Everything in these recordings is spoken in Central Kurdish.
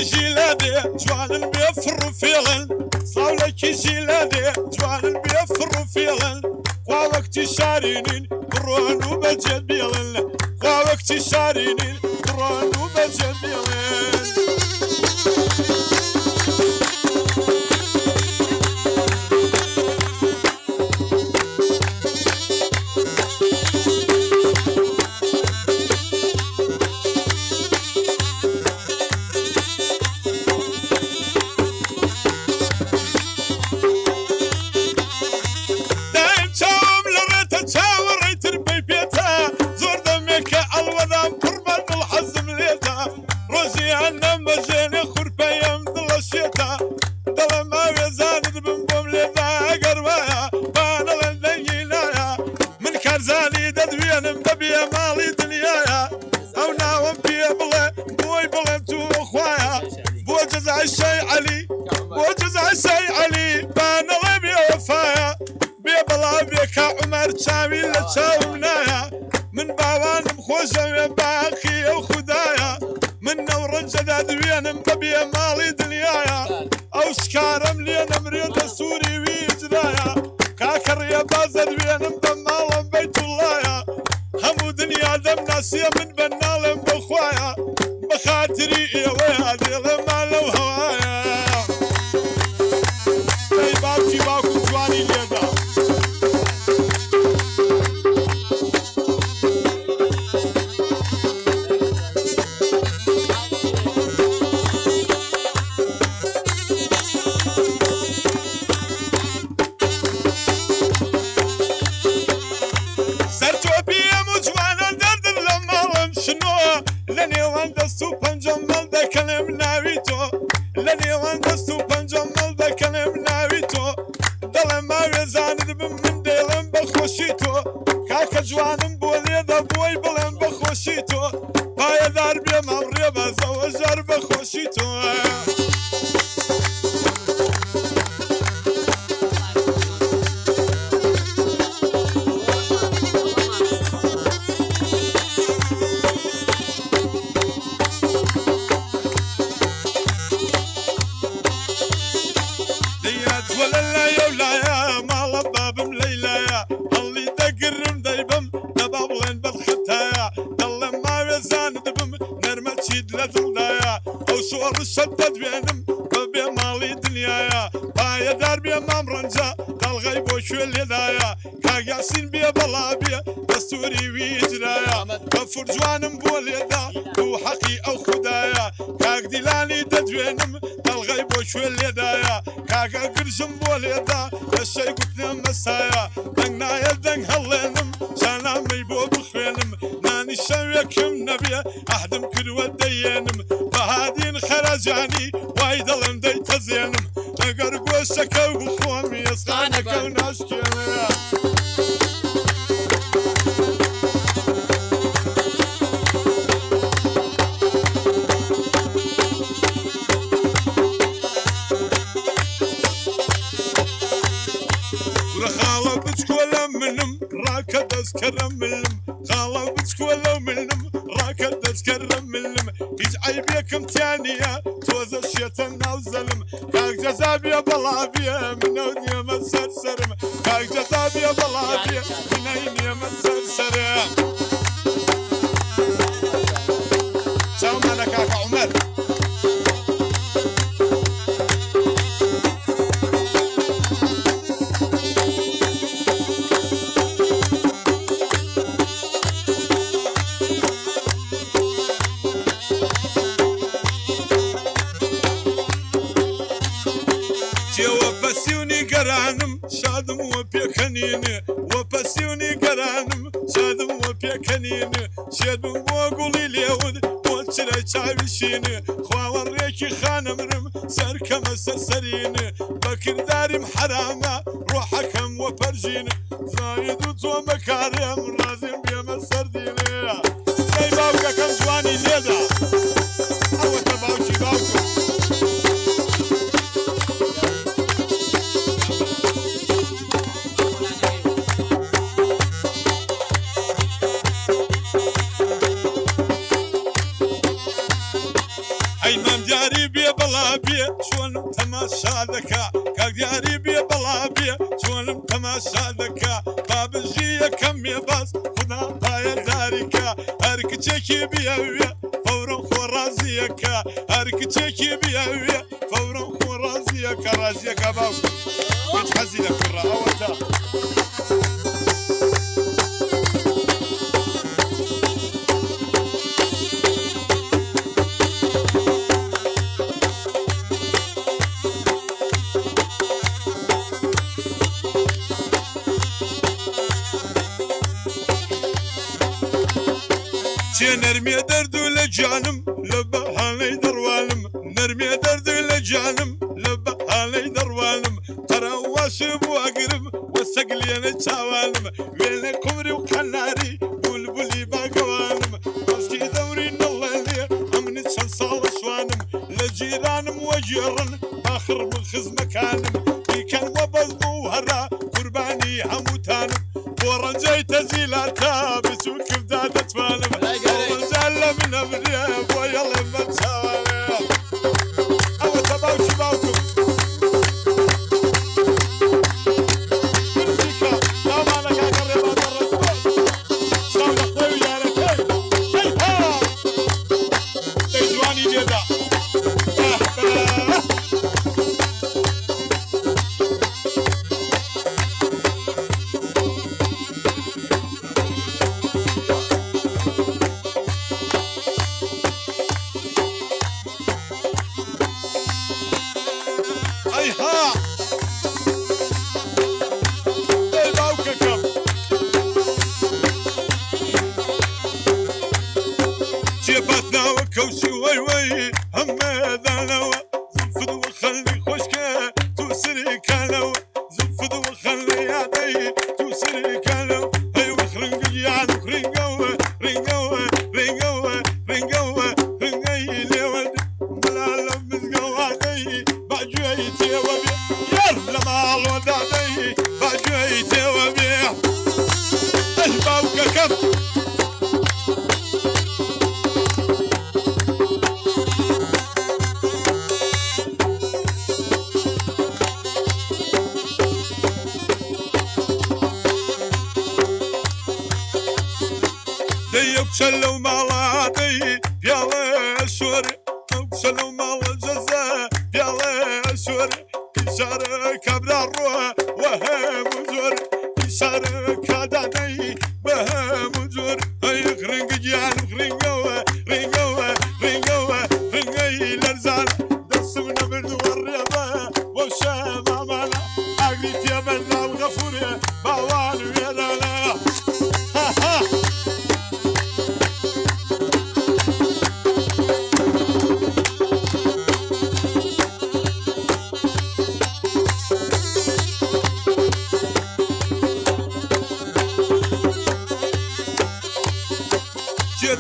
جيلادي جوان بيفر فيغن صاولك جيلادي جوان بيفر فيغن وقت شارينين برون وبجد بيغن وقت شارينين برون وبجد بيغن من باوانم خوشم باقي وخدايا من نور الجداد وينم ببي مالي دنيايا او سكارم لينا مريد سوري ويجرايا كاكر يا بازد وينم دمالم بيت الله همو دنيا دم ناسية من بنالم بخوايا بخاطري يا ويادي لما لو هوايا اي باكي باكو جواني ليدا جوانم بولي دا بوي بلن بخوشيتو بايا دار بيا مامريا بزوجر بخوشيتو ديات ولا لا يا ولا يا مال باب مليلة اللي تقرم دايبم دبابلين بالختايا دل ما وزان دبم نرمل شيد لدلدايا او صور الشدد بينم ببي مالي دنيايا بايا دار بيا مامرنجا دل غيب وشوي لدايا كاقاسين بيا بلابيا دستوري ويجرايا كفر جوانم بوليدا هو حقي او خدايا كاق ديلاني ددوينم دل غيب وشوي لدايا كاقا قرشم بوليدا الشي قتنا مسايا دنايا دن هلينم شانا ميبو بخوينم ناني شويكم نبيا احدم كل ودينم فهادين خرجاني وايدلم دي تزينم اقر قوشك وبخوامي يسقانك وناشكينا خاله بتكولا منم راكد اسكر منم خاله بتكولا منم راكد اسكر منم هيج عيبيكم تانية توز الشيطان وزلم كاك جزابي بلابية من اودنيا ما تسرسرم كاك جزابي بلابية من اينيا ما تسرسرم شاو مانا كاك عمر وبسيوني قرانم شادم وبيكنيني وبسيوني قرانم شادم وبيكنيني شادم وقولي ليود وشري شايبشيني خواور ريكي خانمرم سركم سرسريني بكر دارم حرامة روحكم وبرجيني زايد وتو مكارم رازم بيما سرديني زي باوكا كم جواني ليدا او تباوكي باوكو تماشا دكا كالدياري بي بلا بي شونم تماشا دكا باب الجيه كم يباس خدا باي داريكا هرك تشكي بيا فورا خرازيكا هرك تشكي بيا فورا خرازيكا رازيكا باو بتحزي لك الرأوتا نرمي درد لجانم لبهالي دروانم نرمي درد لجانم لبهالي دروانم ترى واسب واقرب وسقلي نتساوانم وين كمري وكناري بلبلي باقوانم بسكي دوري نولي امني تسلسال اسوانم لجيرانم وجيرن اخر من خز مكانم كان وبزمو هرا قرباني حموتانم ورجي تزيلاتا بسوق بدادة فانم ورجال من ابرياب ويلا ما تساوي او تباو شباوكم مرسيكا لا مالك اقرب هذا الرجل شاوك طيو يا ركي هي ها تيجواني ديدا جيباتنا وكوشي وي وي هماذا لو زنفض وخلي خشكة توسري كالو زنفض وخلي عدي توسري كالو هاي وخرنق يعني خرنقوة رنقوة رنقوة رنقوة رنقي ليود ملالا مزقوة عدي بعجويتي وبيع يلا مع الوضع عدي بعجويتي وبيع أهباوك كم سلو مالادي يلا سوري سلو مال الجزاء يلا سوري يسار كبر الروح وهم زور يسار كداني وهم زور هاي خرنق جان خرنقوة رنقوة رنقوة رنقي لرزان دسمنا برد والرياضة وشام عمانا أغليت يا بلنا وغفوري باوان ويدانا ها ها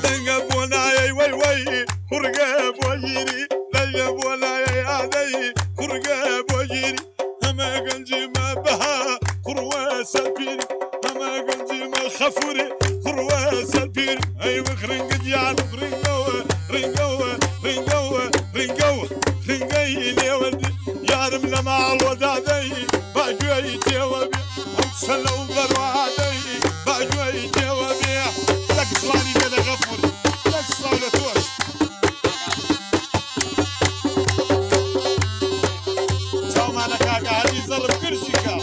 تنقب وناي وي وي خرقب وجيري ليب وناي علي خرقب وجيري هما قنجي ما بها خروة سلبيري هما قنجي ما خفوري خروة سلبيري اي وخرنق جعل رنقوة رنقوة رنقوة رنقوة رنقي لي ودي يارم لمع الوداع دي باجوي توابي وصلوا بروا دي باجوي توابي لك صلاني بدا غفور لك صلاة توش شاو معنا كاكا هذي ضرب كرشيكا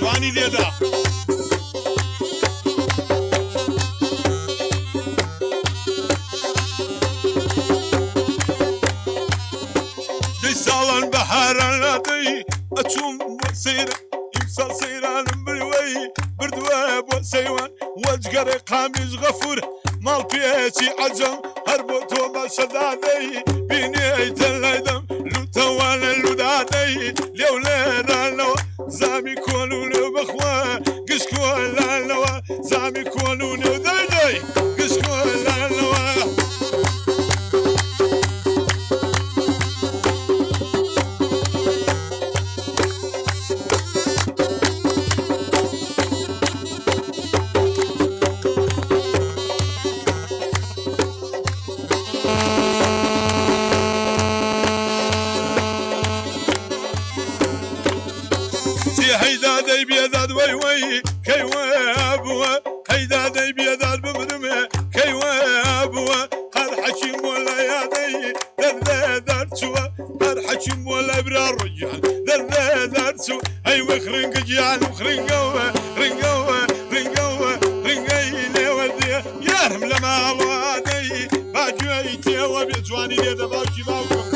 شواني ديدا دي سالان بحارنا دي أتشوم سيرة يمسال سيران بروي بردواب وسيوان وجقري قاميز غفور مال بيتي عجم هربوتو بشدادي بيني تلايدم لوتوان اللودادي لولا رانوا زامي كونونو بخوا قش كوالانوا زامي كونونو دايداي قش كوالانوا تی هەیدادەی بێداد وەی وەی کەیوە بووە هەیدادەی بێداد بمرمێ کەیوە بووە هەر حەکیم بۆ لە یادەی دەردە دەرچووە هەر حەکیم بۆ لە برا ڕۆیان دەردە دەرچوو ئەیوە خرنگە گیان و خرنگەوە ڕنگەوە ڕنگەوە ڕنگەی لێوە دێ یارم لە ماڵوادەی باگوێی تێوە بێ جوانی لێدە باوکی باوکم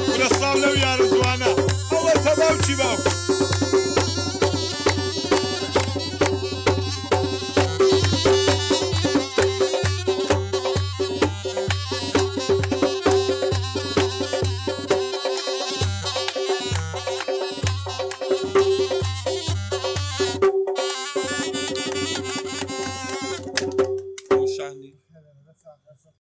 ورە ساڵ لەو یارە جوانە ئەوە تە باوکی باوکم